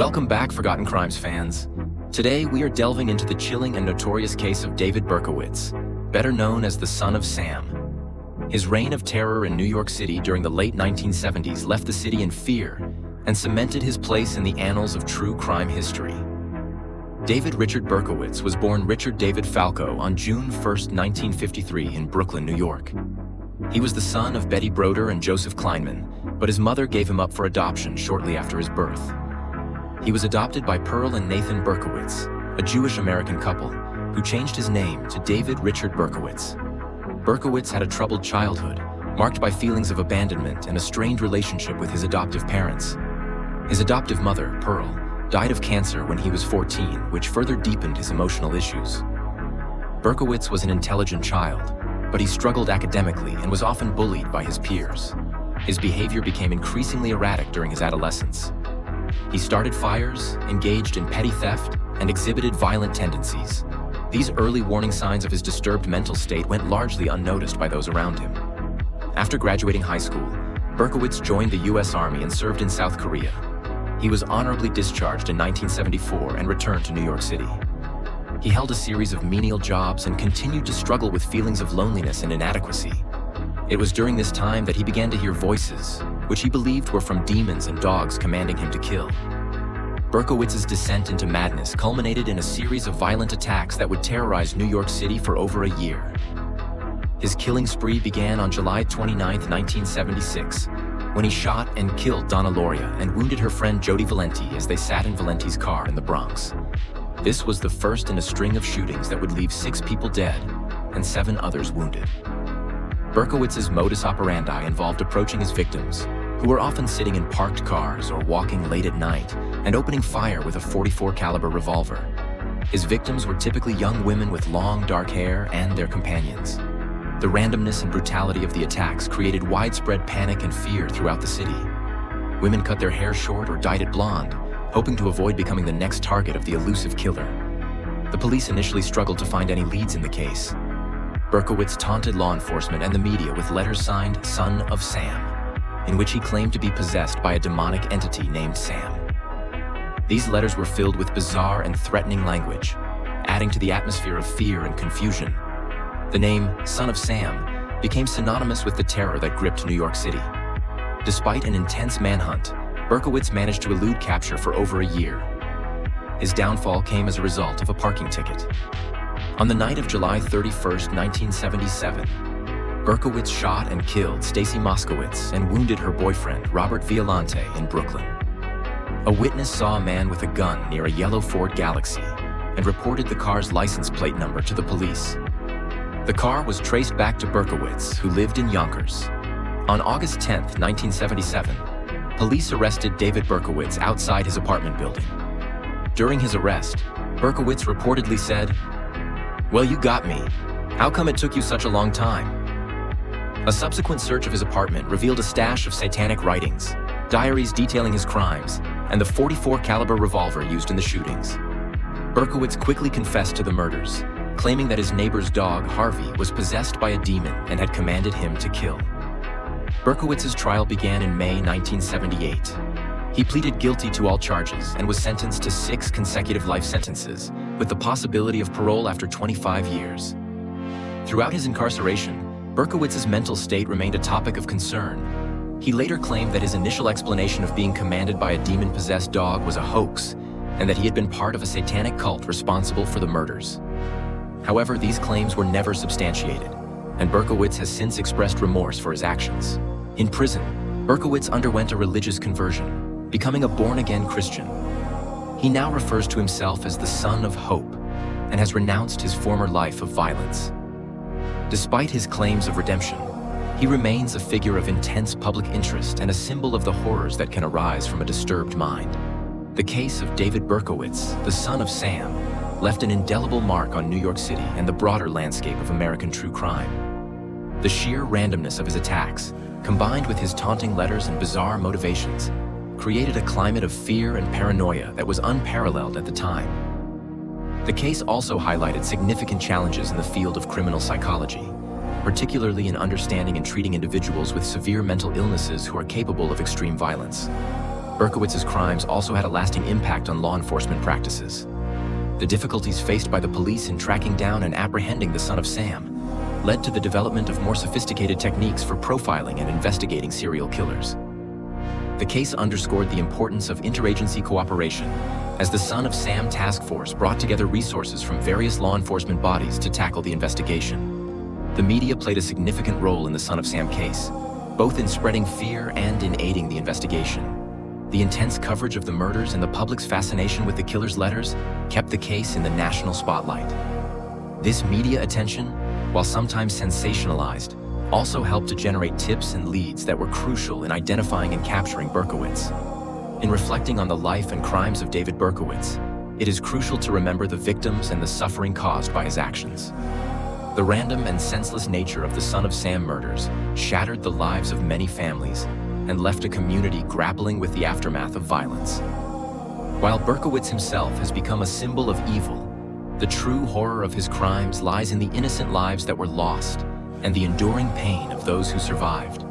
Welcome back, Forgotten Crimes fans. Today, we are delving into the chilling and notorious case of David Berkowitz, better known as the Son of Sam. His reign of terror in New York City during the late 1970s left the city in fear and cemented his place in the annals of true crime history. David Richard Berkowitz was born Richard David Falco on June 1, 1953 in Brooklyn, New York. He was the son of Betty Broder and Joseph Kleinman, but his mother gave him up for adoption shortly after his birth. He was adopted by Pearl and Nathan Berkowitz, a Jewish-American couple, who changed his name to David Richard Berkowitz. Berkowitz had a troubled childhood, marked by feelings of abandonment and a strained relationship with his adoptive parents. His adoptive mother, Pearl, died of cancer when he was 14, which further deepened his emotional issues. Berkowitz was an intelligent child, but he struggled academically and was often bullied by his peers. His behavior became increasingly erratic during his adolescence. He started fires, engaged in petty theft, and exhibited violent tendencies. These early warning signs of his disturbed mental state went largely unnoticed by those around him. After graduating high school, Berkowitz joined the U.S. Army and served in South Korea. He was honorably discharged in 1974 and returned to New York City. He held a series of menial jobs and continued to struggle with feelings of loneliness and inadequacy. It was during this time that he began to hear voices, which he believed were from demons and dogs commanding him to kill. Berkowitz's descent into madness culminated in a series of violent attacks that would terrorize New York City for over a year. His killing spree began on July 29, 1976, when he shot and killed Donna Loria and wounded her friend Jody Valenti as they sat in Valenti's car in the Bronx. This was the first in a string of shootings that would leave 6 people dead and 7 others wounded. Berkowitz's modus operandi involved approaching his victims, who were often sitting in parked cars or walking late at night, and opening fire with a .44 caliber revolver. His victims were typically young women with long, dark hair and their companions. The randomness and brutality of the attacks created widespread panic and fear throughout the city. Women cut their hair short or dyed it blonde, hoping to avoid becoming the next target of the elusive killer. The police initially struggled to find any leads in the case. Berkowitz taunted law enforcement and the media with letters signed Son of Sam, in which he claimed to be possessed by a demonic entity named Sam. These letters were filled with bizarre and threatening language, adding to the atmosphere of fear and confusion. The name Son of Sam became synonymous with the terror that gripped New York City. Despite an intense manhunt, Berkowitz managed to elude capture for over a year. His downfall came as a result of a parking ticket. On the night of July 31, 1977, Berkowitz shot and killed Stacy Moskowitz and wounded her boyfriend, Robert Violante, in Brooklyn. A witness saw a man with a gun near a yellow Ford Galaxy and reported the car's license plate number to the police. The car was traced back to Berkowitz, who lived in Yonkers. On August 10, 1977, police arrested David Berkowitz outside his apartment building. During his arrest, Berkowitz reportedly said, "Well, you got me. How come it took you such a long time?" A subsequent search of his apartment revealed a stash of satanic writings, diaries detailing his crimes, and the .44 caliber revolver used in the shootings. Berkowitz quickly confessed to the murders, claiming that his neighbor's dog, Harvey, was possessed by a demon and had commanded him to kill. Berkowitz's trial began in May 1978. He pleaded guilty to all charges and was sentenced to 6 consecutive life sentences, with the possibility of parole after 25 years. Throughout his incarceration, Berkowitz's mental state remained a topic of concern. He later claimed that his initial explanation of being commanded by a demon-possessed dog was a hoax, and that he had been part of a satanic cult responsible for the murders. However, these claims were never substantiated, and Berkowitz has since expressed remorse for his actions. In prison, Berkowitz underwent a religious conversion, becoming a born-again Christian. He now refers to himself as the Son of Hope and has renounced his former life of violence. Despite his claims of redemption, he remains a figure of intense public interest and a symbol of the horrors that can arise from a disturbed mind. The case of David Berkowitz, the Son of Sam, left an indelible mark on New York City and the broader landscape of American true crime. The sheer randomness of his attacks, combined with his taunting letters and bizarre motivations, created a climate of fear and paranoia that was unparalleled at the time. The case also highlighted significant challenges in the field of criminal psychology, particularly in understanding and treating individuals with severe mental illnesses who are capable of extreme violence. Berkowitz's crimes also had a lasting impact on law enforcement practices. The difficulties faced by the police in tracking down and apprehending the son of Sam led to the development of more sophisticated techniques for profiling and investigating serial killers. The case underscored the importance of interagency cooperation, as the Son of Sam task force brought together resources from various law enforcement bodies to tackle the investigation. The media played a significant role in the Son of Sam case, both in spreading fear and in aiding the investigation. The intense coverage of the murders and the public's fascination with the killer's letters kept the case in the national spotlight. This media attention, while sometimes sensationalized, also helped to generate tips and leads that were crucial in identifying and capturing Berkowitz. In reflecting on the life and crimes of David Berkowitz, it is crucial to remember the victims and the suffering caused by his actions. The random and senseless nature of the Son of Sam murders shattered the lives of many families and left a community grappling with the aftermath of violence. While Berkowitz himself has become a symbol of evil, the true horror of his crimes lies in the innocent lives that were lost and the enduring pain of those who survived.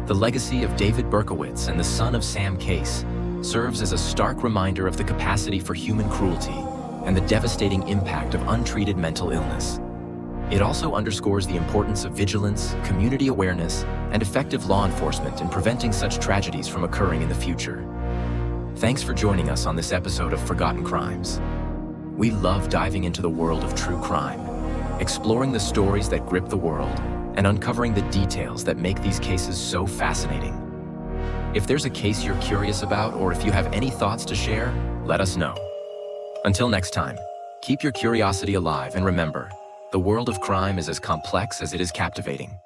The legacy of David Berkowitz and the Son of Sam case serves as a stark reminder of the capacity for human cruelty and the devastating impact of untreated mental illness. It also underscores the importance of vigilance, community awareness, and effective law enforcement in preventing such tragedies from occurring in the future. Thanks for joining us on this episode of Forgotten Crimes. We love diving into the world of true crime, exploring the stories that grip the world, and uncovering the details that make these cases so fascinating. If there's a case you're curious about, or if you have any thoughts to share, let us know. Until next time, keep your curiosity alive and remember, the world of crime is as complex as it is captivating.